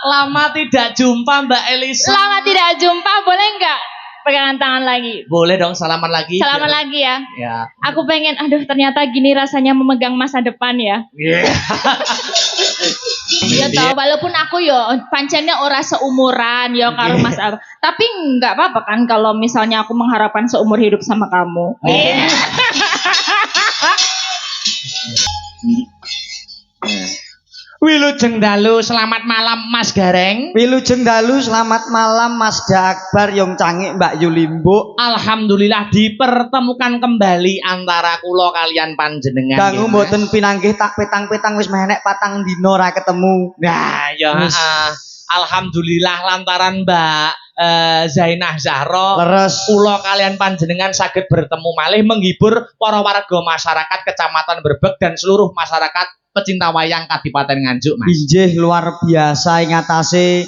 Lama tidak jumpa Mbak Elisa. Lama tidak jumpa, boleh nggak pegangan tangan lagi? Boleh dong, salaman lagi. Salaman lagi ya. Ya. Aku pengen, aduh ternyata gini rasanya memegang masa depan ya. Yeah. Iya tau, walaupun aku yo pancennya ora seumuran yo karo Mas Ar. Tapi nggak apa-apa kan kalau misalnya aku mengharapkan seumur hidup sama kamu. Wilujeng dalu, selamat malam Mas Gareng. Wilujeng dalu, selamat malam Mas Akbar Yong Cangik Mbak Yulimbo. Alhamdulillah dipertemukan kembali antara kula kalian panjenengan. Dangu mboten pinanggih tak petang-petang wis menek patang dino ra ketemu. Nah, ya alhamdulillah lantaran Mbak Zainah Zahra leres kula kalian panjenengan saged bertemu malih menghibur para warga masyarakat Kecamatan Brebeg dan seluruh masyarakat pecinta wayang Kadipaten Nganjuk, Mas. Injih luar biasa ing atase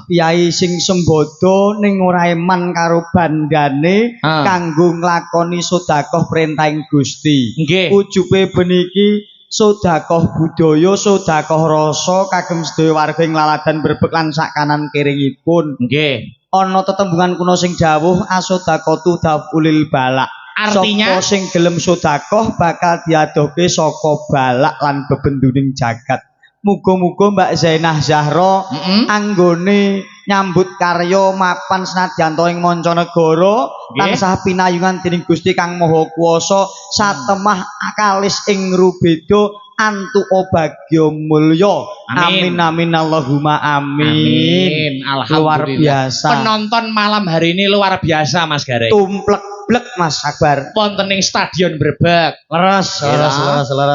piyai sing sembodo ning ora eman karo bandane kanggo nglakoni sedekah perintahing Gusti. Nggih. Ujube beniki sedekah budaya, sedekah rasa kagem sedaya warga ing Laladan Brebeg lan sak kanan kiringipun. Nggih. Ana tetembungan kuno sing dawuh asodaqatu dafulil balak. Artinya sapa sing gelem sedekah bakal diadohke saka balak lan bebenduning jagat. Muga-muga Mbak Zainah Zahra anggone nyambut karya mapan senadyan ing mancanegara tansah pinayungan dening Gusti Kang Maha Kuwasa satemah akalis ing rubeda antu bagya mulya. Amin amin Allahumma amin. Alhamdulillah. Luar biasa. Penonton malam hari ini luar biasa Mas Gareng. Tumplek-blek Mas Akbar. Wonten ing Stadion Brebeg. Leres.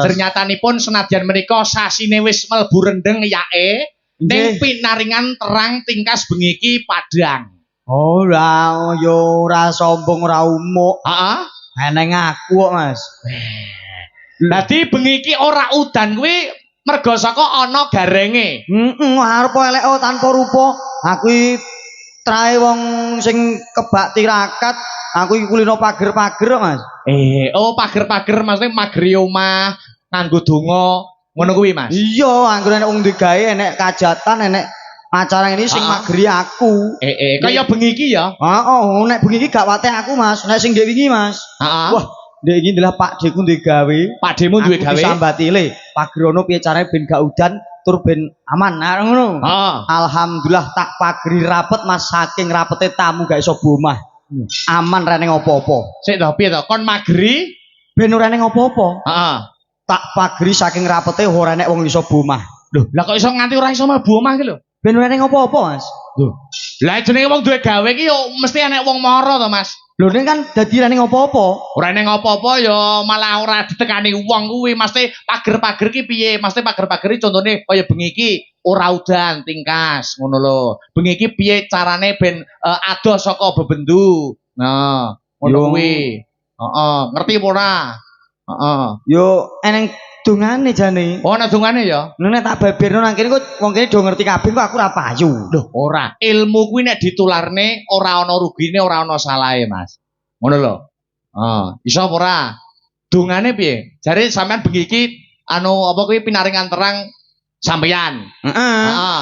Ternyatanipun senadyan menika sasine wis mlebu rendeng yae ning pinaringan terang tingkas bengi iki padhang. Ora yo ora sombong ora umuk. Heeh. Eneng aku kok Mas. Dadi bengi iki ora udan kuwi merga saka ana garenge. Arep elek tanpa rupa. Aku iki trae wong sing kebak tirakat. Aku iki kulino pager-pager Mas. Pager-pager maksudnya mageri omah nganggo donga ngono kuwi Mas. Iya, anggere nek wong digawe enek kajatan, enek acara ini sing mageri aku. Kaya bengi iki ya. Nek bengi iki gak wate aku Mas. Nek sing ndek wingi Mas. Wah, ndek iki adalah Pak Deku duwe gawe. Pak Demu duwe gawe. Aku disambati le. Pagerono piye carane ben gak udan tur ben aman. Nah ngono. Alhamdulillah tak pageri rapet Mas, saking rapete tamu gak iso bomah. Aman ra ning apa-apa. Sik to piye to? Kon mageri ben ora ning apa-apa. Heeh. Tak pageri saking rapete ora nek wong iso bomah. Lho, lah kok iso nganti ora iso mlebu omah iki lho? Ben ora ning apa-apa Mas. Lho. Lah jenenge wong duwe gawe iki yo mesti enek wong mara to Mas. Lho ning kan dadi ora ning apa-apa. Ora ning apa-apa ya malah ora ditekani wong kuwi. Mesti pager-pager ki piye? Mesti pager-pager iki contone kaya bengi iki ora udan tingkas ngono lho. Bengi iki piye carane ben adoh saka bebendu. Nah, ngono kuwi. Heeh, ngerti apa ora? Heeh. Yo eneng dongane jane. Oh, ana dongane ya. Nek tak baberno nang kene kok wong kene do ngerti kabeh kok aku ora payu. Lho, ora. Ilmu kuwi nek ditularne ora ana rugine, ora ana salahe, Mas. Ngono lho. Iso apa ora? Dongane piye? Jare sampean bengi iki anu apa kuwi pinaringan terang sampeyan. Heeh.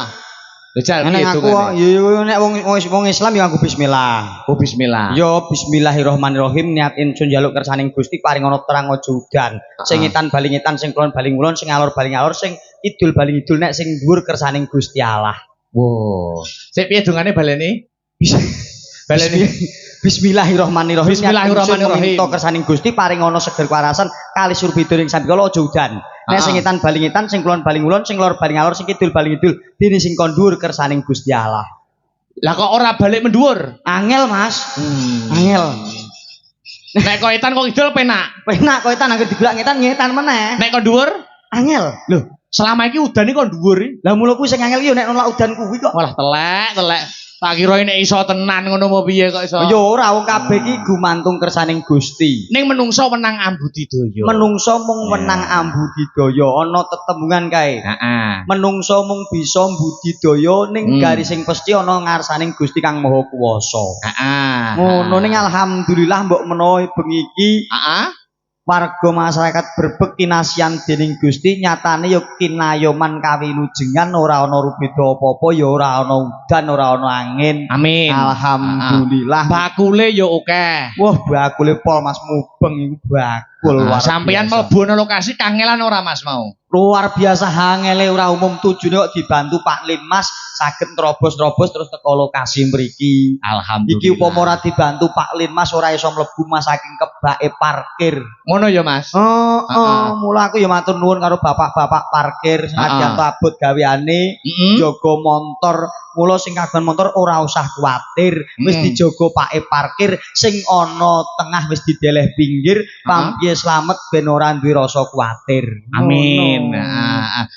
Lejal piye dongane? Yo nek wong Islam ya nganggo bismillah. Oh, bismillah. Yo bismillahirrahmanirrahim niat ingsun njaluk kersaning Gusti paring ana terang aja udan. Sing ngitan bali ngitan, sing kulon bali ngulon, sing alor bali ngalor, sing idul bali idul nek sing dhuwur kersaning Gusti Allah. Wow. Sik piye dongane baleni? Baleni. Bismillahirrahmanirrahim. Bismillahirrahmanirrahim. Minta kersaning Gusti paring ana seger kewarasan kali surbida ing sambikala aja udan. Nek sing ngitan bali ngitan, sing kulon bali ngulon, sing lor bali ngalor, sing kidul bali ngidul, dene sing kon dhuwur kersaning Gusti Allah. Lah kok ora balik mendhuwur? Angel, Mas. Angel. Nek kok etan kok kidul penak. Penak kok etan anggere digolak ngetan meneh. Nek kok dhuwur? Angel. Lho, selama iki udan iki kok dhuwur iki. Lah mula kuwi sing angel iki yo nek nolak udan kuwi kok. Walah telek. Tak kira nek iso tenan ngono apa piye kok iso. Ya ora wong kabeh iki gumantung kersaning Gusti. Ning menungso wenang ambudidaya. Menungso mung wenang ambudidaya, ana tetembungan kae. Heeh. Menungso mung bisa mbudidaya ning garis sing pesti ana ngarsaning Gusti Kang Maha Kuwasa. Heeh. Ngono ning alhamdulillah mbok menawa bengi iki heeh warga masyarakat Brebeg kinasian dening Gusti nyatane ya kinayoman kawilujengan ora ana rubeda apa-apa ya ora ana udan ora ana angin. Amin. Alhamdulillah. Bakule ya akeh. Wah, bakule pol Mas mubeng iku bakul luar sampeyan mlebu nang lokasi kangelan ora Mas mau? Luar biasa hangele ora umum tujune kok dibantu Pak Linmas saged nerobos-nerobos terus teko lokasi mriki. Alhamdulillah. Iki upama ora dibantu Pak Linmas ora iso mlebu Mas saking kebake parkir. Ngono ya Mas. Mula aku ya matur nuwun karo bapak-bapak parkir senadyan abot gaweane jaga montor. Mula sing kagungan motor ora usah kuwatir, wis dijogo pake parkir sing ana tengah wis dideleh pinggir, pampiye slamet ben ora duwe rasa kuwatir. Amin.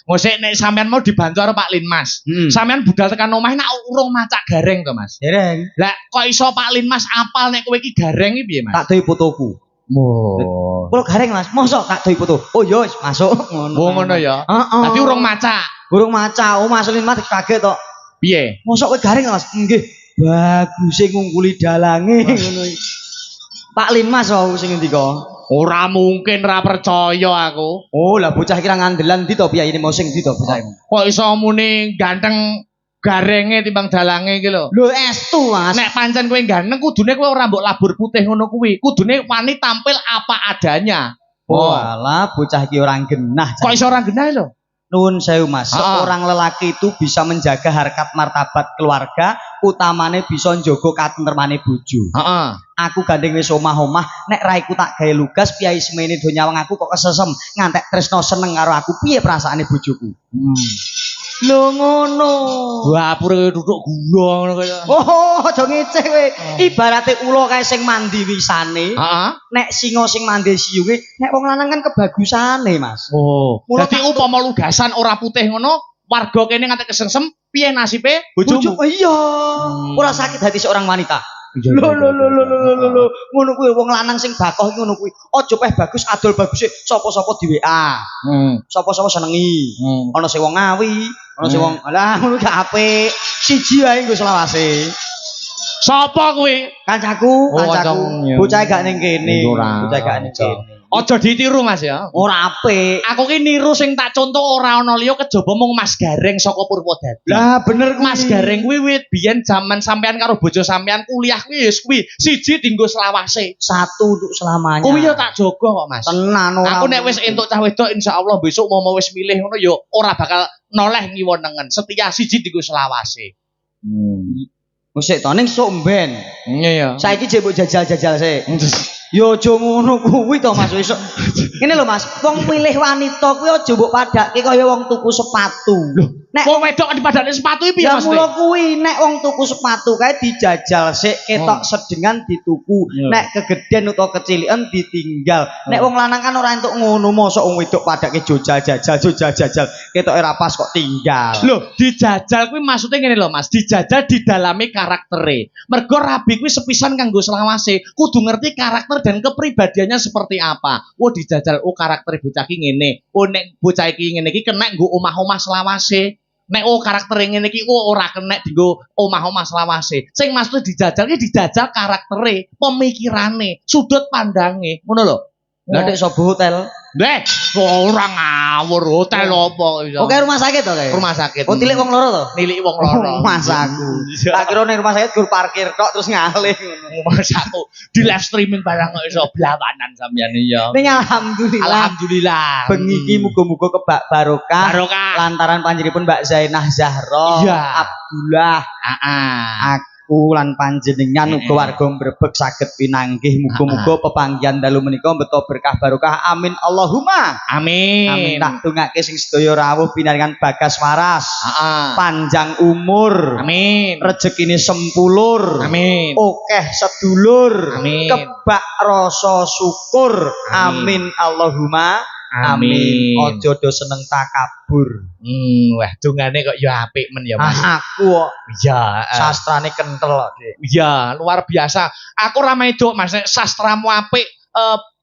Ngosek nek sampean mau dibantu karo Pak Linmas. Sampean budal tekan omah nek urung macak gareng to Mas. Dereng. Lah kok iso Pak Linmas apal nek kowe iki gareng iki piye Mas? Tak doi fotoku. Oh. Kulo gareng Mas, mosok tak doi foto. Oh ya wis masuk ngono. Oh ngono ya. Tapi urung macak. Urung macak, Mas Linmas kaget tok. Piye? Mosok kowe gareng Mas? Nggih. Bagus ngungkuli dalange ngono iki. Pak Linmas wae sing ngendika. Ora mungkin ra percaya aku. Oh, lah bocah kira ngandelan ndi to piyayine mau sing ndi to bocah. Kok iso muni ganteng garenge timbang dalange iki lho. Lho estu Mas. Nek pancen kowe ganteng kudune kowe ora mbok labur putih ngono kuwi. Kudune wani tampil apa adanya. Oh, alah bocah iki ora genah. Kok iso ora genah lho? Nuwun sewu Mas, seorang lelaki itu bisa menjaga harkat martabat keluarga, utamane bisa njogo katentremane bojo. Aku gandeng wis omah-omah, nek raiku tak gawe lugas, piyai semene do nyawang aku kok kesesem, ngantek tresno seneng karo aku, piye perasaane bojoku? Lho ngono. Dapure duduk gula ngono kaya. Oh, aja ngeceh kowe. Ibarate ula kae sing mandi wisane. Nek singa sing mandi siyunge, nek wong lanang kan kebagusane, Mas. Oh. Dadi upama lugasan ora putih ngono, warga kene ngantek kesengsem, piye nasibe bojomu? Iya. Ora sakit hati seorang wanita. Lho ngono kuwi wong lanang sing bakoh iki ngono kuwi. Aja peh bagus adol baguse sapa-sapa di WA. Sapa-sapa senengi. Ana sing wong ngawi, ana sing wong alah ngono gak apik. Siji wae nggo selawase. Sapa kuwi? Kancaku. Bocah gak ning kene. Bocah gak ning kene. Aja ditiru Mas ya. Ora apik. Aku ki niru sing tak contoh ora ana liya kejaba mung Mas Gareng saka Purwodadi. Lah bener Mas Gareng kuwi wit biyen jaman sampean karo bojo sampean kuliah kuwi wis kuwi siji dienggo selawase, satu untuk selamanya. Kuwi ya tak jaga kok Mas. Tenan ora. Aku nek wis entuk cah wedok insyaallah besok mau wis milih ngono ya ora bakal noleh ngiwonengen. Setia siji dienggo selawase. Musik to ning sok mben. Iya ya. Saiki jek mbok jajal-jajal sik. Yo aja ngono kuwi to Mas wis. Ngene lho Mas, wong milih wanita kuwi aja mbok padake kaya wong tuku sepatu. Nek wong wedok dipadake sepatu iki piye Mas? Ya mula kuwi nek wong tuku sepatu kae dijajal sik ketok sedengan dituku. Nek kegeden utawa keciliken ditinggal. Nek wong lanang kan ora entuk ngono, mosok wong wedok padake jajal ketoke ra pas kok tinggal. Lho, dijajal kuwi maksudnya ngene lho Mas, dijajal didalami karaktere. Mergo rabi kuwi sepisan kanggo selawase, kudu ngerti karakter dan kepribadiannya seperti apa. Oh dijajal, oh karakter bocah iki ngene. Oh nek bocah iki ngene iki kena nggo omah-omah selawase. Nek oh karakter ngene iki oh ora kena dienggo omah-omah selawase. Sing maksud dijajal iki dijajal karaktere, pemikirane, sudut pandange. Ngono lho. Lah nek sobo hotel. Nek ora ngawur hotel apa iso. Oke rumah sakit to kae. Rumah sakit. Oh tilik wong loro to? Nilik wong loro. Mas aku. Tak kira ning rumah sakit gur parkir tok terus ngalih ngono. Mas aku di live streaming barang kok iso blawanan sampeyan iya. Ning alhamdulillah. Alhamdulillah. Bengi iki muga-muga kebak barokah. Lantaran panjenenganipun Mbak Zainah Zahra Abdullah. Aku lan panjenengan uga warga Brebeg saged pinanggih muga-muga pepanggihan dalu menika beto berkah barokah amin Allahumma amin. Amin tak tungake sing sedaya rawuh pinaringan bagas waras panjang umur amin rezekine sempulur amin akeh sedulur amin kebak rasa syukur amin Allahumma amin. Ojo do seneng takabur. Wah, dongane kok ya apik men ya Mas. Aku kok. Iya, sastrane kentel kok, Dik. Iya, luar biasa. Aku ra medok Mas, sastramu apik,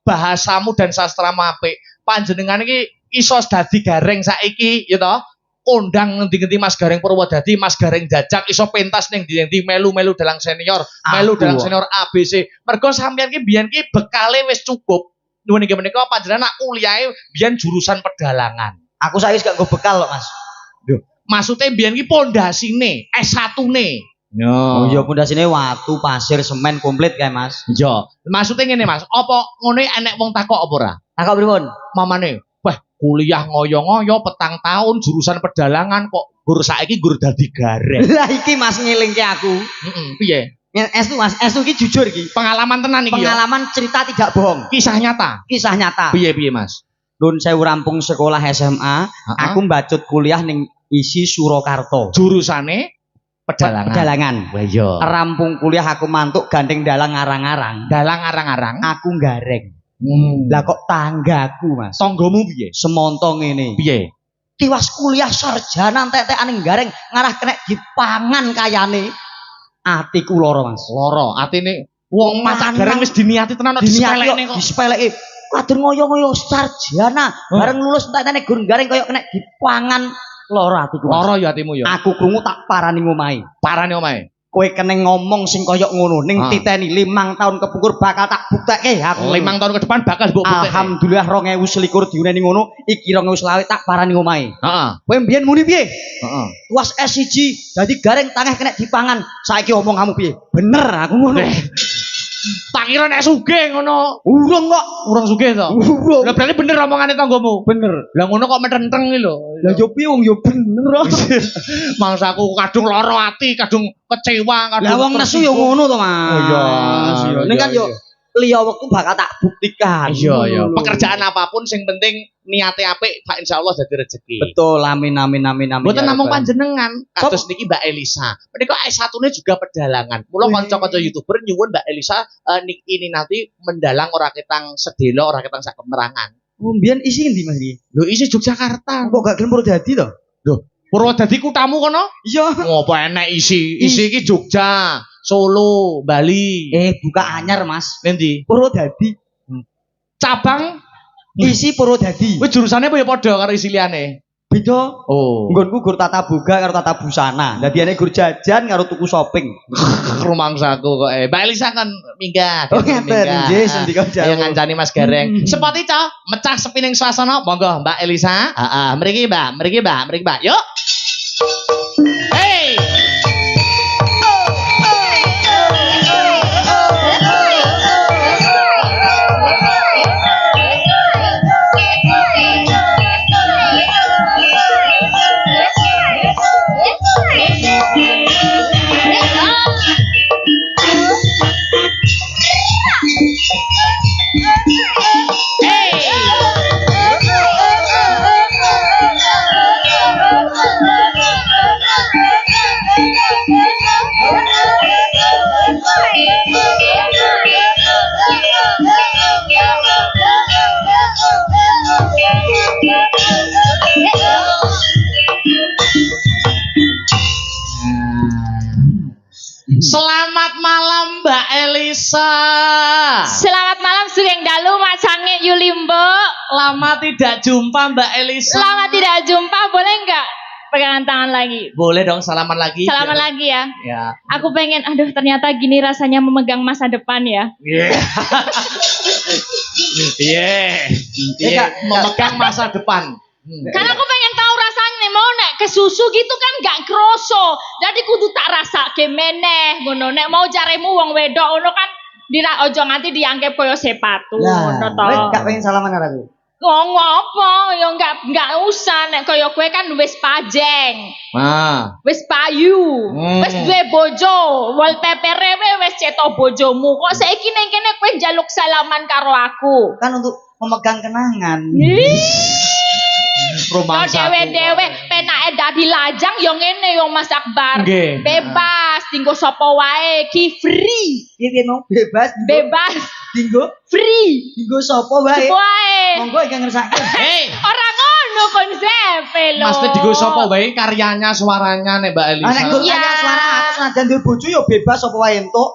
bahasamu dan sastramu apik. Panjenengan iki iso dadi gareng saiki, ya toh? Kondang ngendi-ngendi Mas Gareng Purwodadi, Mas Gareng Jajak iso pentas ning ndi-endi melu-melu dalang senior, melu dalang senior ABC. Mergo sampeyan ki biyen ki bekale wis cukup. nuwun inggih menika panjenengan nak kuliahe biyen jurusan pedalangan. Aku saiki gak nggo bekal kok, Mas. Lho, maksudnya biyen ki pondasine, S1-ne. Oh iya pondasine watu, pasir, semen komplit kae, Mas. Iya. Maksudnya ngene, Mas. Apa ngene enek wong takok apa ora? Takok pripun? Mamane, wah kuliah ngoyo-ngoyo petang tahun jurusan pedalangan kok gur saiki gur dadi gareng. Lah iki Mas ngilingke aku. Piye? S2 Mas, S2 iki jujur iki. Pengalaman tenan iki ya. Pengalaman cerita tidak bohong. Kisah nyata. Kisah nyata. Piye Mas? Nun saya rampung sekolah SMA, aku mbacut kuliah ning isi Surakarta. Jurusane pedalangan. Pedalangan. Wah iya. Rampung kuliah aku mantuk gandeng dalang arang-arang. Dalang arang-arang. Aku gareng. Lah kok tanggaku, Mas. Tanggamu piye? Semontong ini. Piye? Tiwas kuliah sarjana entek-entekan ning gareng ngarah kena dipangan kayane. Atiku lara, Mas. Lara, atine wong masak gareng wis diniati tenan kok disepelekne kok. Disepeleki. Kadur ngoyo-ngoyo sarjana, bareng lulus entek-entek gur gareng koyo kena dipangan lara atiku. Lara ya atimu ya. Aku krungu tak parani ngomahe. Parane omahe. Kowe kene ngomong sing koyo ngono ning titeni 5 tahun kepungkur bakal tak buktekke aku. 5 tahun ke depan bakal mbok buktekke. Alhamdulillah 2021 diuneni ngono, iki 2020 tak parani ngomahe. Heeh. Kowe mbiyen muni piye? Heeh. Tuas S1 dadi gareng tangeh kena dipangan. Saiki omong kamu piye? Bener aku ngono. Tak kira nek sugih ngono. Urung kok. Urung sugih to? Urung. Lah berarti bener omongane tanggomu. Bener. Lah ngono kok metenteng iki lho. Lah yo piye wong yo bener. Mangsaku kadung lara ati, kadung kecewa, kadung. Lah wong nesu yo ngono to, Mas. Oh iya. Ning kan yo liya wektu bakal tak buktikan. Iya iya. Pekerjaan apapun sing penting niate apik, tak insyaallah dadi rezeki. Betul, amin amin amin amin. Mboten namung panjenengan, kados niki Mbak Elisa. Menika S1-ne juga pedalangan. Mula kanca-kanca YouTuber nyuwun Mbak Elisa ini nanti mendalang ora ketang sedelo, ora ketang sak kemerangan. Oh, mbiyen isi endi Mas iki? Lho isi Yogyakarta. Kok gak gelem Purwodadi to? Lho, Purwodadi kutamu kono? Iya. Ngopo enek isi? Isi iki Jogja, Solo, Bali. Buka anyar, Mas. Nendi? Purwodadi. Cabang isi Purwodadi. Wis jurusane apa ya padha karo isi liyane? Beda. Oh. Nggonku gur tata boga karo tata busana. Dadi ane gur jajan karo tuku shopping. Rumangsaku kok Mbak Elisa kan minggah. Oh ngeten, nggih sendika jauh. Ayo ngancani Mas Gareng. Sepati ca, mecah sepining swasana. Monggo Mbak Elisa. Heeh, mriki Mbak. Yuk. Hey. Selamat malam Mbak Elisa. Selamat malam Sugeng Dalu Mak Cangik Yulimbo. Lama tidak jumpa Mbak Elisa. Lama tidak jumpa, boleh nggak pegangan tangan lagi? Boleh dong, salaman lagi. Salaman lagi ya. Ya. Aku pengen, aduh ternyata gini rasanya memegang masa depan ya. Iya. Memegang masa depan. Karena aku pengen tahu rasanya mau nek ke susu gitu kan gak kroso. Jadi kudu tak rasa meneh ngono. Nek mau jaremu wong wedok ngono kan ojo nganti dianggap koyo sepatu ngono to. Gak pengen salaman karo aku. Ngomong apa? Ya enggak usah nek koyo kowe kan wis pajeng. Wis payu. Wis duwe bojo, wallpaper wis cetok bojomu. Kok saiki ning kene kowe njaluk salaman karo aku? Kan untuk memegang kenangan. Yo dewe-dewe penake dadi lajang yo ngene yo Mas Akbar. Bebas dinggo sapa wae, ki free. Piye no? Bebas. Dinggo free. Dinggo sapa wae. Monggo iki ngersake. Ora ngono konsepe lho. Mas dinggo sapa wae karyanya, suaranya nek Mbak Elisa. Nek gur karya suara aku senajan duwe bojo yo bebas sapa wae entuk.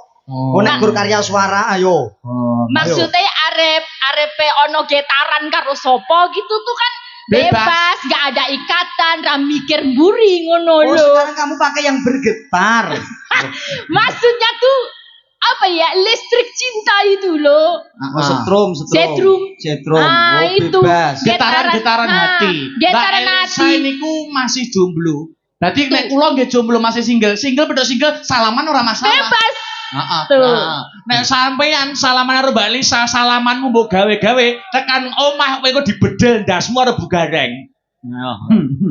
Nek gur karya suara ayo. Maksudnya arepe ono getaran karo sapa gitu tuh kan bebas, gak ada ikatan, ra mikir mburi ngono lho. Oh, sekarang kamu pakai yang bergetar. Maksudnya tuh apa ya, listrik cinta itu loh. Setrum. Ah, itu. Bebas. Getaran hati. Getaran Mbak Elisa hati. niku masih jomblo. Berarti nek kula nggih jomblo masih single pedhok single salaman ora masalah. Bebas. Heeh. Tuh. Nek sampean salaman karo Mbak Elisa, salamanmu mbok gawe-gawe tekan omah kowe kok dibedel ndasmu arep bugareng.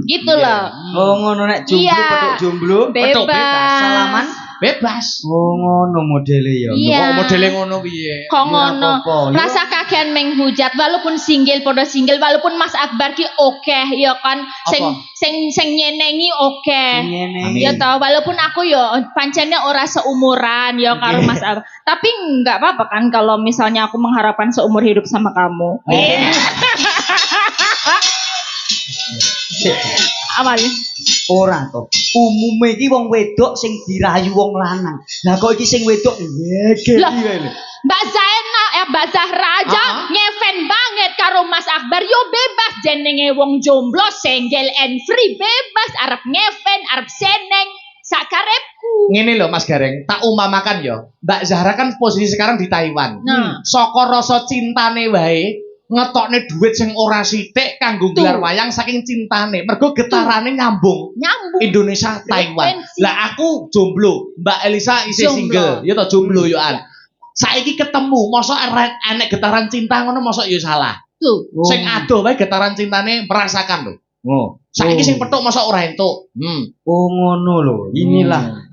Gitu loh. Oh ngono nek jomblo Iya. pedhok jomblo. Pedhok bebas. Salaman Bebas. Oh ngono modele ya. Iya. Kok modele ngono piye? Kok ngono. apa-apa, ya. Rasa kakean menghujat walaupun single podo single walaupun Mas Akbar ki oke ya kan sing nyenengi oke. Ya tau walaupun aku ya pancene ora seumuran ya karo Mas Akbar. Tapi enggak apa-apa kan kalau misalnya aku mengharapkan seumur hidup sama kamu. Amal. Ora to. Umume iki wong wedok sing dirayu wong lanang. Lah kok iki sing wedok ngegeli wae lho. Mbak Zainal Mbak Zahra aja ngeven banget karo Mas Akbar. Yo bebas jenenge wong jomblo, single and free, bebas arep ngeven, arep seneng sakarepku. Ngene lho Mas Gareng, tak umamakan yo. Mbak Zahra kan posisi sekarang di Taiwan. Saka rasa cintane wae ngetokne duit sing ora sithik kanggo gelar wayang saking cintane. Mergo getarane nyambung. Indonesia Taiwan. Lah aku jomblo, Mbak Elisa isih single. Ya to jomblo yo an. Saiki ketemu, mosok enek getaran cinta ngono mosok yo salah. Tuh. Sing adoh wae getaran cintane merasakan lho. Saiki sing petuk mosok ora entuk. Oh ngono lho. Inilah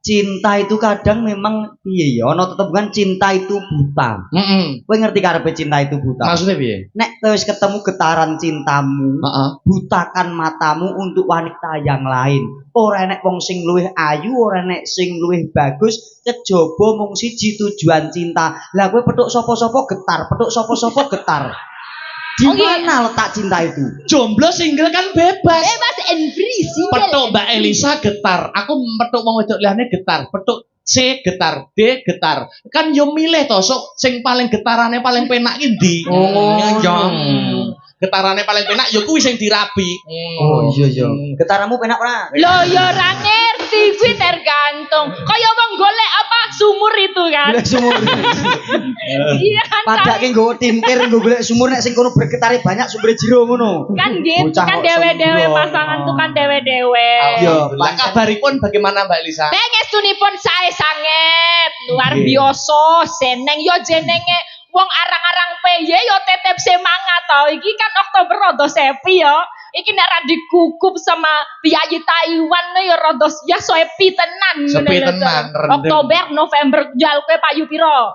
cinta itu kadang memang piye ya ana tetepungan cinta itu buta. Kowe ngerti karepe cinta itu buta? Maksudnya piye? Nek wis ketemu getaran cintamu, butakan matamu untuk wanita yang lain. Ora enek wong sing luwih ayu, ora enek sing luwih bagus, kejaba mung siji tujuan cinta. Lah kowe petuk sapa-sapa getar, petuk sapa-sapa getar. Di mana letak cinta itu? Jomblo single kan bebas. Bebas and free single. Petuk Mbak Elisa getar. Aku petuk wong wedok liyane getar. Petuk C getar, D getar. Kan yo milih to sok sing paling getarane paling penak ki ndi. Getarane paling penak yo kuwi sing dirabi. Oh iya. Getaranmu penak ora? Loh ya ora ngerti, kuwi tergantung. Kaya wong golek apa sumur itu kan. Golek sumur. Iya kan. Padake nggo tintir nggo golek sumur nek sing kono bergetare banyak sumber jero ngono. Kan gitu kan dewe-dewe pasangan tuh kan dewe-dewe. Iya, kabaripun bagaimana Mbak Elisa? Pengestunipun sae sanget, luar biasa, seneng yo jenenge wong arang-arang peye yo tetep semangat to. Iki kan Oktober rada sepi yo. Iki nek ra dikukup sama piyayi Taiwan ya rada ya sepi tenan. Sepi tenan. Oktober, November jal kowe payu pira?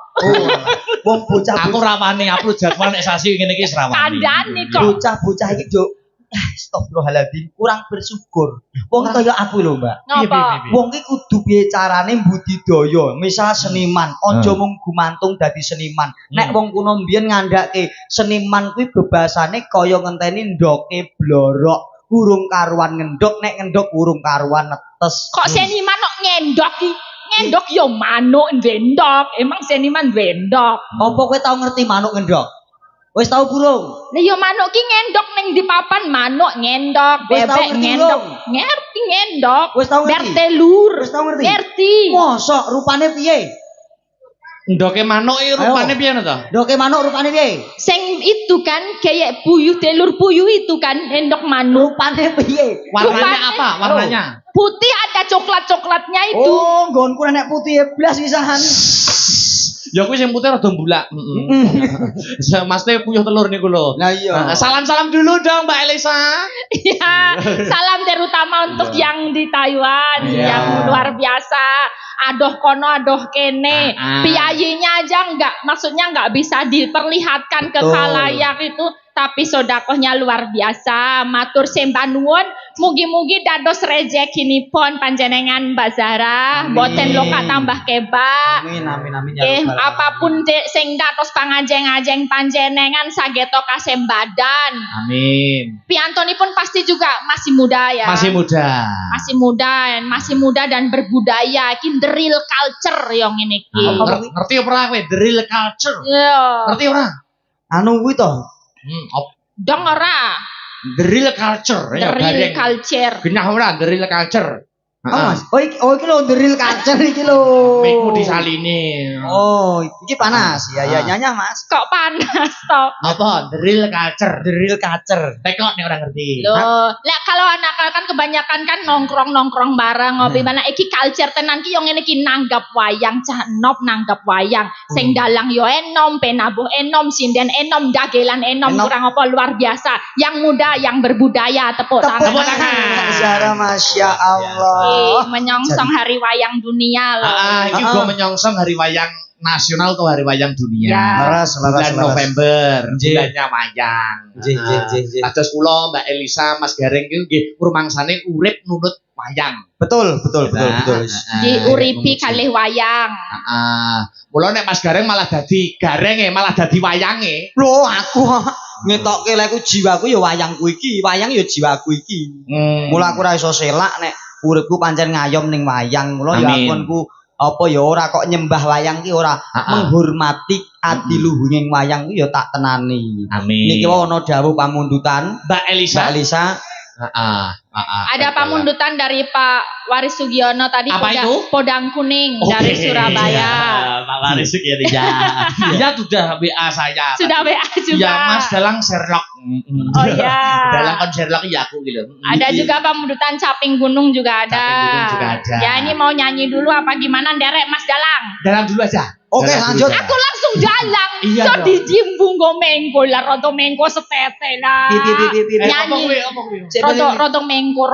Wong bocah aku rawani upload jadwal nek sasi ngene iki rawani. Kandhane kok. Bocah-bocah iki yo astagfirullahaladzim kurang bersyukur. Wong kaya aku lho, Mbak. Ngapa? Wong iki kudu piye carane budidaya. Misal seniman, aja mung gumantung dadi seniman. Nek wong kuno mbiyen ngandhake seniman kuwi bebasane kaya ngenteni ndoke blorok, urung karuan ngendok, nek ngendok urung karuan netes. Kok seniman kok ngendok iki? Ngendok yo manuk ndendok. Emang seniman ndendok. Apa kowe tau ngerti manuk ngendok? Wis tau burung? Lah yo manuk ki ngendok ning di papan manuk ngendok, bebek ngendok. Ngerti ngendok. Wis tau ngerti? Bertelur. Wis tau ngerti? Ngerti. Mosok rupane piye? Ndoke manuk iki rupane piye to? Ndoke manuk rupane piye? Sing itu kan kayak puyuh telur puyuh itu kan endok manuk. Rupane piye? Warnanya apa? Warnanya? Putih ada coklat-coklatnya itu. Oh, nggonku nek putih blas pisan. Ya kuwi sing putih rada mbulak. Mas teh puyuh telur niku lho. Nah iya. Salam-salam dulu dong Mbak Elisa. Iya, salam terutama untuk yang di Taiwan yang luar biasa. Adoh kono, adoh kene. Piyayinya aja maksudnya nggak bisa diperlihatkan ke khalayak itu. Tapi sodakohnya luar biasa. Matur sembah nuwun. Mugi-mugi dados rezekinipun panjenengan Mbak Zahra. Boten loka tambah kebak. Amin. Apapun sing dados pangajeng-ajeng panjenengan sageta kasembadan. Amin. Piantonipun pasti juga masih muda ya. Masih muda. Masih muda dan berbudaya. Iki the real culture yang ngene iki. Ngerti ora kowe the real culture? Iya. Ngerti ora? Anu kuwi to. Dong ora. The real culture. The real culture. Genah ora the real culture. Mas. Oh iki lho deril kacer iki lho. Mikmu disaline. Oh, iki panas. Ya nyanyah Mas. Kok panas toh? Apa? Drill kacer. Deril kacer. Tekok nih orang ngerti. Loh, lek kalau anak kan kebanyakan kan nongkrong bareng ngopi mana iki culture tenan ki yo ngene iki nanggap wayang cah enop nanggap wayang. Sing dalang yo enom, penabuh enom, sinden enom, dagelan enom, kurang apa luar biasa. Yang muda yang berbudaya tepuk tangan. Tepuk tangan. Zara Masya Allah. Menyongsong hari wayang dunia loh. Iki gua menyongsong hari wayang nasional atau hari wayang dunia. Ya. Bulan November, bulannya wayang. Nggih. Terus kula Mbak Elisa, Mas Gareng iki nggih rumangsane urip nunut wayang. Betul. Diuripi kalih wayang. Mula nek Mas Gareng malah dadi garenge, malah dadi wayange. Loh, aku ngetokke lek jiwaku ya wayangku iki, wayang ya jiwaku iki. Mula aku ora iso selak nek uripku pancen ngayom ning wayang. Mula ya akunku apa ya ora kok nyembah wayang ki ora menghormati adiluhunging wayang ki ya tak tenani. Amin. Niki wae ana dawuh pamundutan Mbak Elisa. Ada pamundutan dari Pak Waris Sugiono tadi. Apa itu? Podang Kuning dari Surabaya. Pak Waris Sugiono ya. Dia sudah WA saya. Sudah WA juga. Ya Mas Dalang Sherlock. Oh iya. Dalang kon Sherlock ya aku gitu. Ada juga pamundutan Caping Gunung juga ada. Caping Gunung juga ada. Ya ini mau nyanyi dulu apa gimana derek Mas Dalang? Dalang dulu aja. Oke, lanjut. Aku langsung jalang. Iya So dong. dijimbung go mengko lah rodo mengko sepete lah. Nyanyi. Rodo mengko.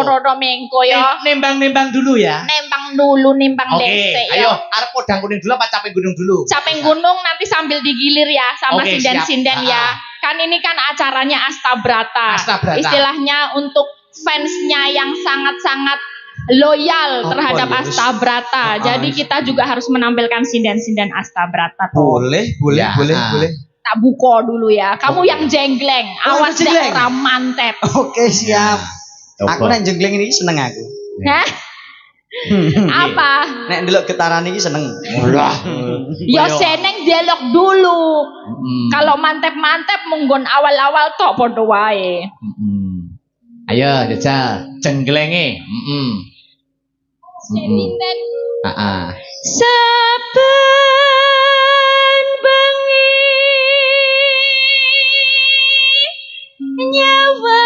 Rodo mengko ya. Nembang dulu ya. Nembang dulu nimbang Oke, dese ayo ya. arep podang kuning dulu apa caping gunung dulu? Caping Gunung nanti sambil digilir ya sama Oke, sinden-sinden siap. ya. Kan ini kan acaranya Astabrata. Astabrata. Istilahnya untuk fansnya yang sangat-sangat loyal terhadap ya, Astabrata. Jadi kita juga harus menampilkan sinden-sinden Astabrata. Boleh. Tak buko dulu ya. Kamu yang jenggleng, awas jengleng. ora mantep. Oke, siap. Aku nek jengleng ini seneng aku. Hah? Apa? Nek ndelok getaran iki seneng. Yo seneng dialog dulu. Kalau mantep-mantep munggon awal-awal tok padha wae. Ayo jajal cenglenge. Sinden. Saben bengi nyawa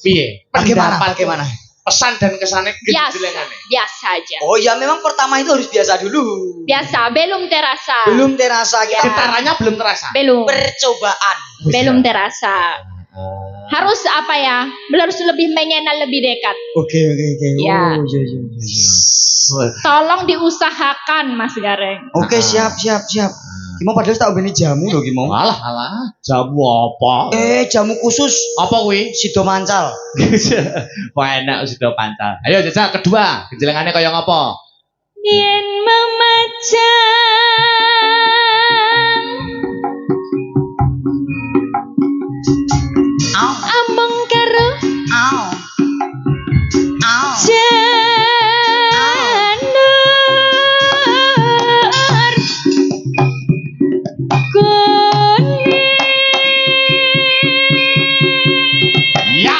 Piye? Bagaimana? Pesan dan kesannya gejlengane. Biasa aja. Oh ya memang pertama itu harus biasa dulu. Biasa, belum terasa. Belum terasa kita Getarannya belum terasa. Belum. percobaan. Belum terasa. Harus apa ya? Harus lebih mengenal lebih dekat. Oke. Ya. Oh, iya. Tolong diusahakan Mas Gareng. Oke, siap. Gimana padahal tak beli jamu loh gimana? Alah. Jamu apa? Jamu khusus Apa kuwi? sido mancal. Wah enak sudah pancal. Ayo jajal kedua, gejlengane kaya ngapa? yen memajang among karo janur kuning Ya.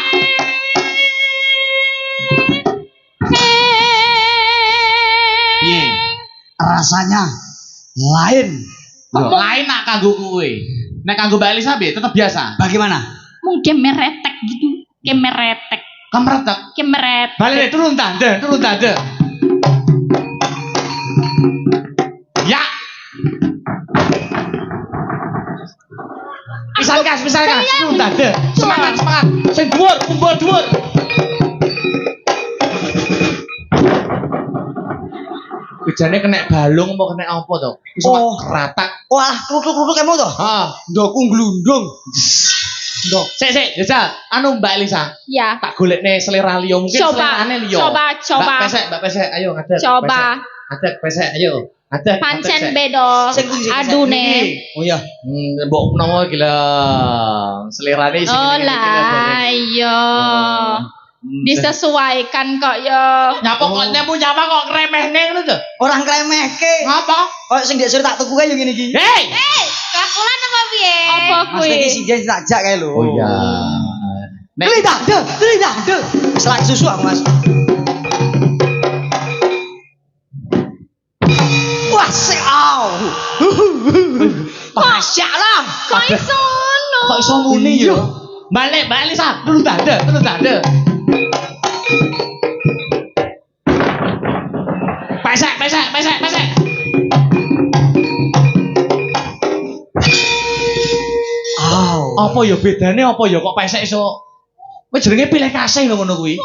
Piye? Rasanya lain. Lain nak kanggo kuwe. Nek kanggo Mbak Elisa piye? Tetep biasa. Bagaimana? Mungkin meretek gitu. Kemeretek. Kamretek. Kemeret. Balik turun tanda. Ya. Pisan kas, turun tanda. Semangat. Sing dhuwur, kumpul dhuwur. Bejane kena balung apa kena apa to? Iso ratak. Wah, kluk-kluk emo to? Heeh. Ndokku glundung. Ndok. Sik, jajal. Anu Mbak Elisa, Ya. tak golekne selera liya mungkin Coba. selerane liya. Coba. Mbak pesek, ayo ngadeg. Coba. Ngadeg pesek, ayo. Ada. Pancen bedo. Adune. Oh iya. Mbok menawa gila selerane sing Oh lah iya. Disesuaikan kok ya. Nyapa kok nyapa kok kremehne ngono to? Orang kremehke. Ngapa? Kok sing ndek sur tak tuku kae yo ngene iki. Hei. Kakulan apa piye? Apa Mas kuwi? iki sing tak jak kae lho. Oh iya. Nek Lidah. Selak susu aku, Mas. Wah, Masya Allah. Kok iso ngono? kok iso muni yo? Balik Lisa. Terus ada. Pesek. Apa ya bedane apa ya kok pesek iso? Kowe jenenge pilih kasih lho ngono kuwi.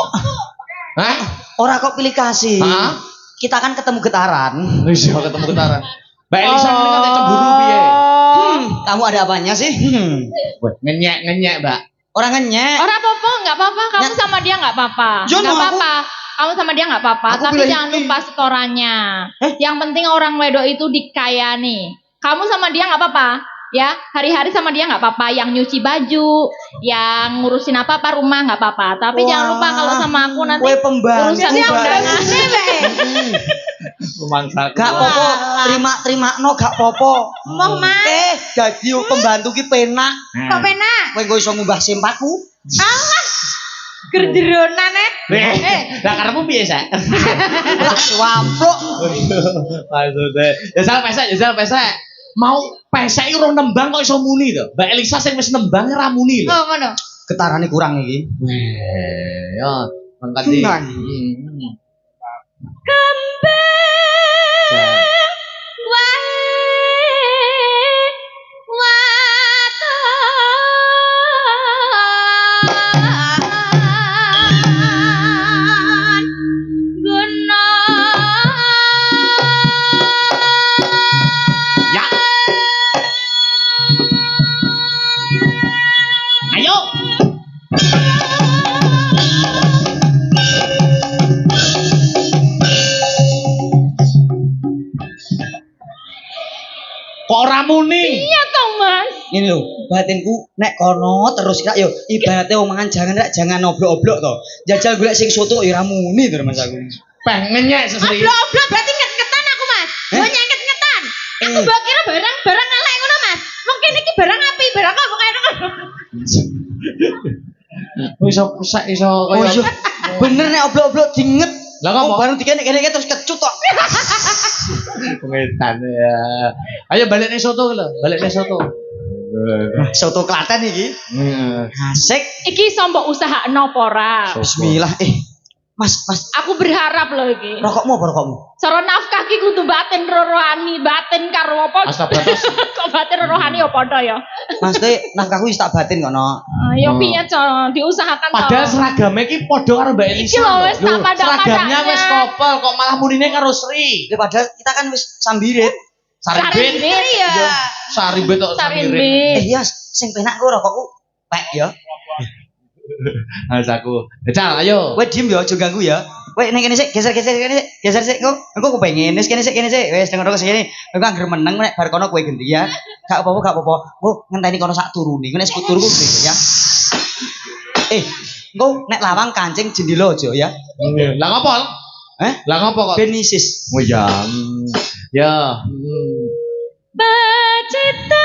Hah? Ora kok pilih kasih. Hah? Kita kan ketemu getaran. Wis ya ketemu getaran. Mbak Elisa ini kan cemburu piye? Kamu ada apanya sih? Wah, ngenyek, Mbak. Orang ngenyek. Ora apa-apa, enggak apa-apa. Kamu sama dia enggak apa-apa. Jono, Enggak apa-apa. Kamu sama dia enggak apa-apa, Aku tapi bilang jangan lupa setorannya. Yang penting orang wedok itu dikayani. Kamu sama dia enggak apa-apa. Ya, hari-hari sama dia nggak apa-apa, yang nyuci baju, yang ngurusin apa-apa rumah nggak apa-apa. Tapi jangan lupa kalau sama aku nanti urusan undangan. Rumangsa. Gak popo, terima no gak popo. Moh Mas. Dadi pembantu ki penak. Kok penak? Kowe engko iso ngubah sempakku. Alah. Gerjeronan Lah karepmu piye, Sak? Lah swampluk. Maksudnya, ya pesek. Mau pesek urung nembang kok iso muni to. Mbak Elisa sing wis nembang ra muni lho. Oh, ngono. Getarane kurang iki. Ya, mangkati. Tenang. Kembang wae guna. Ya. Ayo. Kok ora muni? Iya toh Mas. Ini lho, batinku nek kono terus kak yo ibaratnya wong mangan jangan oblok-oblok to. Jajal golek sing soto yo ora muni to Mas aku. Pengen nyek sesri. Oblok-oblok berarti nget-ngetan aku Mas. Yo nget-ngetan. Aku mbok kira barang elek ngono Mas. Mungkin iki barang api, barang kok kaya ngono. Iso pusat iso Oh kaya. iya. Bener nek oblok-oblok dinget. Lah kok bareng dikene-kene terus kecut tok. pengetan ya. Ayo balik nih soto lho, Soto Klaten iki. Asik. Iki sombok usaha nopo ora. Bismillah. Mas. Aku berharap loh iki. Rokokmu apa rokokmu? Cara nafkah ki kudu batin rohani, batin karo apa? Astabatas. Kok batin rohani ya padha ya. Mas teh nafkahku wis tak batin kok no. Ya piye Con, diusahakan to. Padahal seragamnya ki padha karo Mbak Elisa. Iki lho wis tak padha-padhanya. Seragamnya wis kopel kok malah munine karo Sri. Ya padahal kita kan wis sambirit. Saribet. Iya. Saribet kok Saribet. Iya, sing penak ku rokokku pek ya. Mas aku. Cal, ayo. Kowe diem ya, aja ganggu ya. Kowe ning kene sik, geser kene sik. Geser sik kok. Engko kepengin wis kene sik. Wis dengar kesini. Engko anggere meneng nek bar kono kowe ganti ya. Gak apa-apa. Engko ngenteni kono sak turune. Engko nek turu ku ya. Engko nek lawang kancing jendela aja ya. Lah ngopo? Lah ngopo kok? Benisis. Oh ya. Ya. Bacita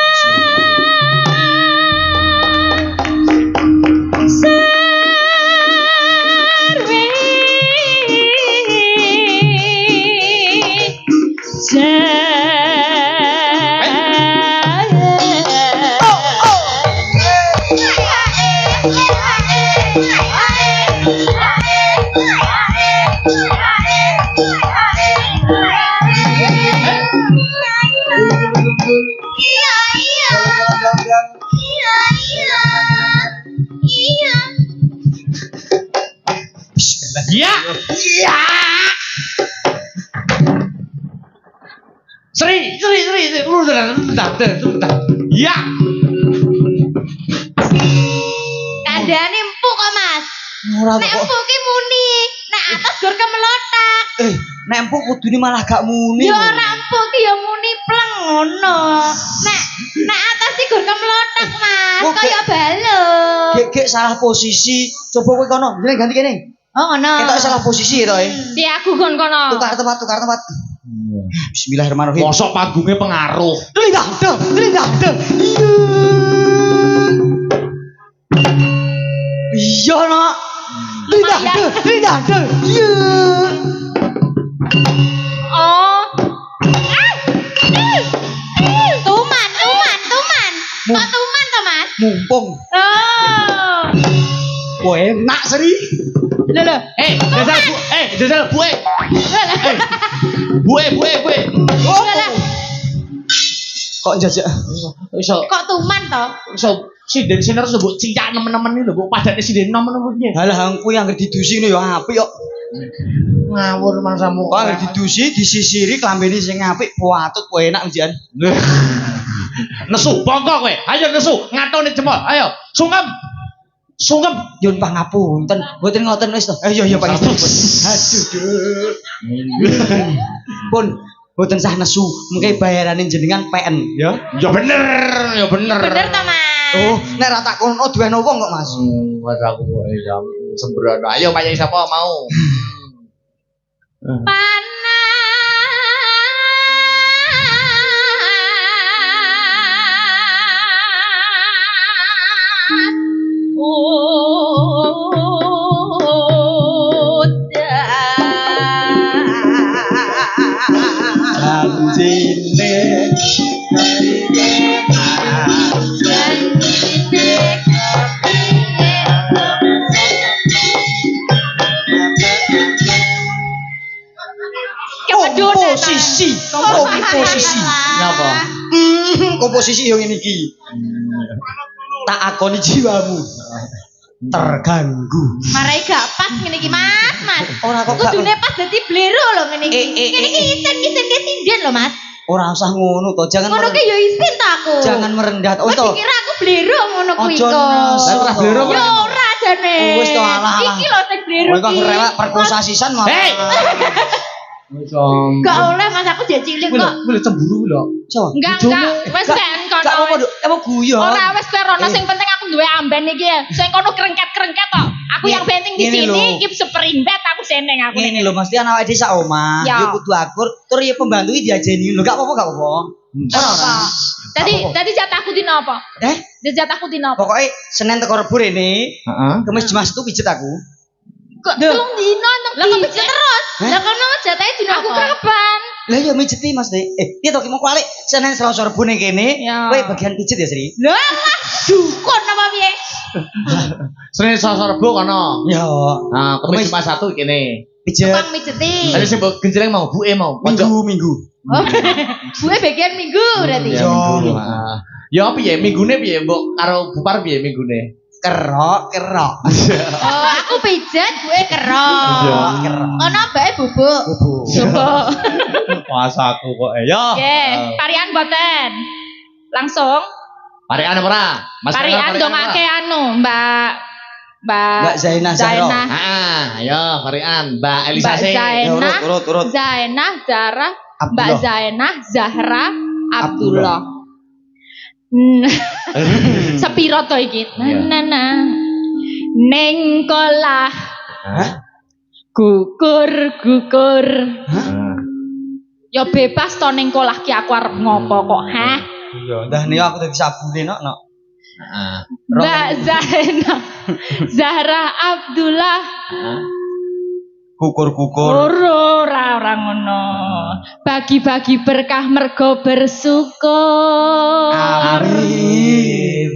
Iya. Sri. Iya. Kandhane empuk kok Mas. Ora Nek kok. empuk ki muni, nek atas gur kemelotak. Nek empuk kudune malah gak muni. Ya ora empuk kapuk ki ya muni pleng ngono. Nek atas iki gur kemlothok, Mas. Kaya balung. Gek salah posisi. Coba kowe kono, jeneng ganti kene. Oh ngono. Ketok salah posisi to, Piye aku gon kono. Tukar tempat. Bismillahirrahmanirrahim. Mosok panggungnya pengaruh. Telindah. Iya, Nak. Telindah. Iya. Oh. Tuman. Kok tuman to, Mas? Mumpung. Oh. Wah, enak seri. Lho. Jajal bue. Bue. Oh. Kok jajak? Iso Kok tuman to? sinden siner terus mbok ciyak nemen-nemen iki lho, mbok padane sinden nemen-nemen piye? Halah hang kuwi anggere didusi ngono ya apik kok. Ngawur mangsamu. Kok anggere didusi, disisiri klambene sing apik, patut kowe enak njian. Nesu, bongko kowe. Ayo nesu, ngatone jempol. Ayo, sungkem. Yun pangapunten, mboten ngoten wis to. Iya Pak. Aduh, Dul. Pun mboten sah nesu, mengke bayarane jenengan PN ya. Ya bener. Bener to, Mas? Oh, nek ra tak kono duweni wong kok, Mas. Mas aku kok jam sembrono. Ayo Pak Yai sapa mau? Komposisi. Napa? Komposisi yo ngene iki. Tak akoni jiwamu. Terganggu. Marai gak pas ngene iki, Mas. Ora kok gak. Kudune pas dadi blero lho ngene iki. Ngene iki isin ke sinden lho, Mas. Ora usah ngono to, jangan Ngono ki yo isin ta aku. Jangan merendah. Wis dikira aku blero ngono kuwi kok. Lah ora blero kok. Yo ora jane. Wis to alah. Iki lho sing blero Kowe kok ngerelak perkosa sisan malah. Hei! Gak oleh Mas aku jek cilik kok. Kuwi cemburu lho. Coba. Enggak, wis ben kono. Gak apa-apa, emang guyon. Ora wis kowe rono sing penting aku duwe amben iki ya. Sing kono krengket-krengket kok. Aku yang penting di sini iki seperindet aku seneng aku. Ini lho mesti anak awake sak omah, yo kudu akur, tur ya pembantu iki diajeni lho, gak apa-apa. Apa? Tadi jatahku dino apa? Jatahku dino apa? Pokoke Senin teko Rebo rene, Kamis Jumat itu pijet aku. Kok telung dino nang Lah kok pijet terus? Lah kono jatahe dino Aku apa? kapan? Lah ya mijeti Mas De. Piye to ki mau kualik Senin Selasa Rebo ning kene, kowe bagian pijet ya, Sri? Lah dukun apa piye? Senin Selasa Rebo kono. Ya. Nah, Kamis Jumat Sabtu kene. Pijet. Tukang mijeti. Ada sing mbok genjreng mau, buke mau. Minggu. Oh, gue bagian minggu berarti. Iya. Ya piye minggune piye mbok karo Bupar piye minggune? Kerok. Oh, aku pijat, gue kerok. Ono mbake bubuk. Coba. Masa aku kok ya. Oke, parian boten. Langsung. Parian ora? Mas Parian dongake anu, Mbak Zainah Zahra. Ayo parian Mbak Elisa Mbak sih. Zainah. Urut. Zainah Zahra, Abdullah. Mbak Zainah Zahra Abdullah. Sepiro to iki? Nana. Ning kolah. Gugur. Ya bebas to ning kolah ki aku arep ngopo kok, ha? Iya, ndah niku aku dadi sabune nok. Mbak Zainah Zahra Abdullah. Kukur. Ora ngono. Bagi-bagi berkah mergo bersyukur. Amin.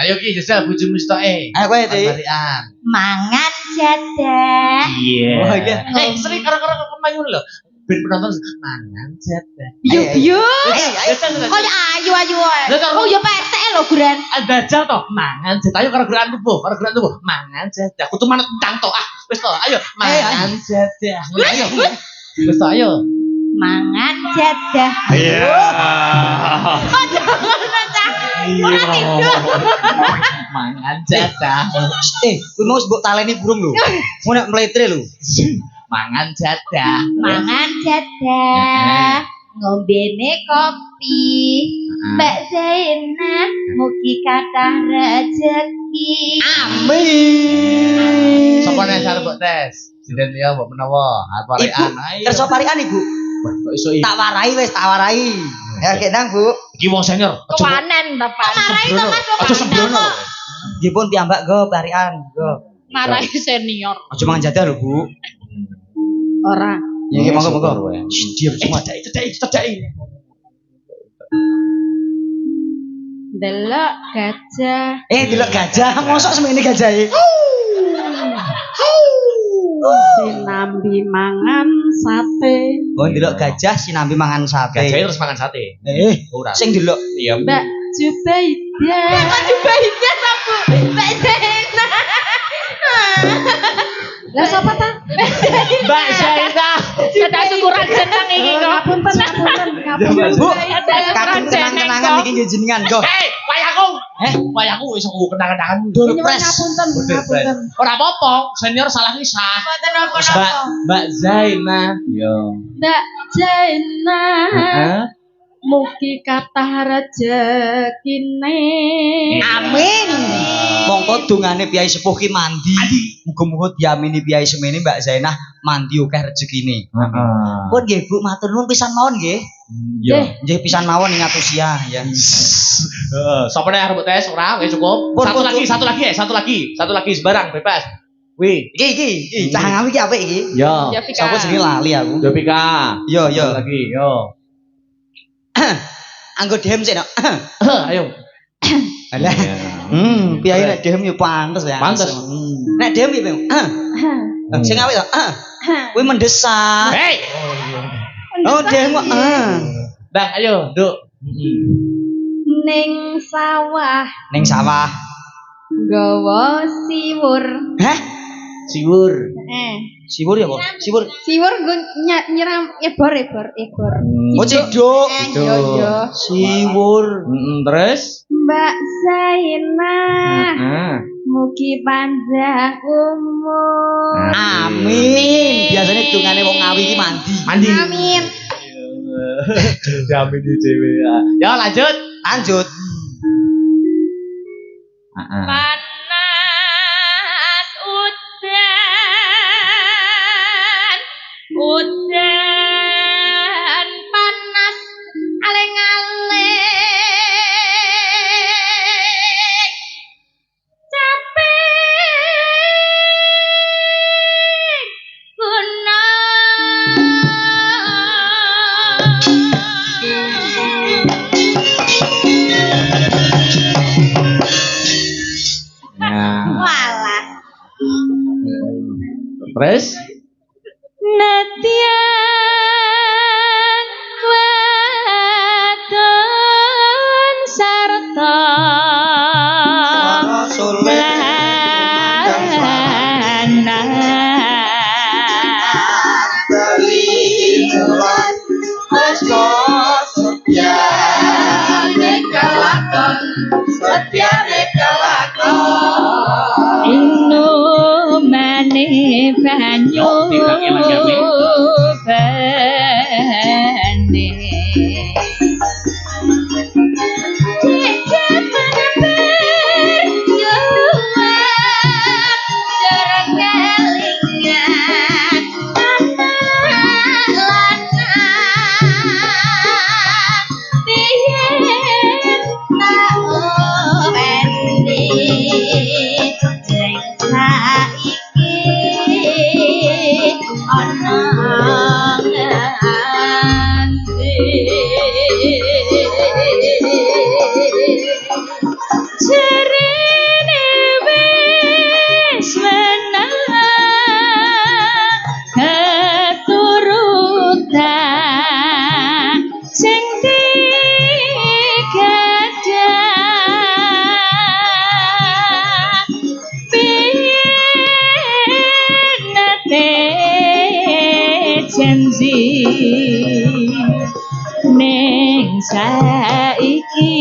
Ayo ki jajal bojomu stoke. Ayo kowe iki. Parian. Mangan jadah. Iya. Oh iya. Sering karo-karo pemain lho. Ben penonton mangan jadah. Yo. Ayo. Kaya ayu. Oh yo petek lho guran. Bajal toh mangan jadah. Ayo karo geran tubuh, mangan jadah. Kudu manut tang toh. Wis toh, ayo mangan jadah. Ayo. Wis toh, ayo. Mangan jadah. Iya. Kok ngono cah? Ora tidur. Mangan jadah. Kuwi mau mbok taleni burung lho. Mau nek mletre lho. Mangan jadah. Mangan jadah. ngombene kopi. Mbak Zainah mugi kathah rejeki. Amin. Sapa nek arep mbok tes? Sinden ya mbok menawa arep parikan. Ayo. Kersa parikan Ibu. Kok iso iki? Tak warai wis, tak warai. Ya gendang, Bu. Iki wong senior. Kewanen ta, Pak. Marai to Mas kok. Aja sembrono. Nggih pun piyambak go parikan, go. Marai senior. Aja mangan jadah lho, Bu. Ora. Ya nggih monggo. Diam semua cedai. Delok gajah. Delok gajah, mosok semene gajah e. Sinambi mangan sate. Oh, delok gajah sinambi mangan sate. Gajah terus mangan sate. Ora. Sing delok. Iya. Mbak Jubaidah. Mbak Jubaidah ta, Bu? Mbak Zainah. Lah sapa ta? Mbak Zainah. Cedak syukuran jeneng iki kok. Ngapunten. Bu, kakek kenang-kenangan iki nggih jenengan, go. Wayahku. Wayahku wis aku kenang-kenangan Durpres. Ngapunten. Ora apa-apa, senior salah kisah. Mboten napa-napa. Mbak Zainah. Yo. Mbak Zainah. Mugi kathah rejekine. Amin. Monggo dongane Piyai Sepuh ki mandi. Muga-muga diamini Piyai semene Mbak Zainah mandi akeh rezekine. Heeh. Pun nggih Bu, matur nuwun pisan mawon nggih. Nggih pisan mawon ing atusia ya. Sapa nek arep tes ora wis cukup. Satu lagi sembarang bebas. Wih, Iki cah ngawi ki apik iki. yo. Sapa jenenge lali aku. Yo Pika. Yo. Lagi, yo. Anggo dehem sik, Nok. Ayo. Alah. Piyai nek dehem yo pantes ya. Pantes. Nek dehem piye, Bang? Sing awik to. Kuwi mendesak. Hei. Oh, dehem kok. Dah, ayo, Nduk. Ning sawah Ning sawah. nggawa siwur. Hah? Siwur. Siwur ya, Pak? Siwur. Siwur nggo nyiram ebor. Oh, ciduk. Yo. Siwur. Terus? Mbak Zainah. Mugi panjang umur. Amin. Biasanya dungane wong ngawi iki mandi. Amin. Jamin di dhewe. Ya, lanjut. Panas udan panas aleng-aleng capek Walah. Terus? Nadyan wadon sarta banyu bane cecep menemper juang jarang kelingan anak lanang biyen tak obendi jeng saiki ning saiki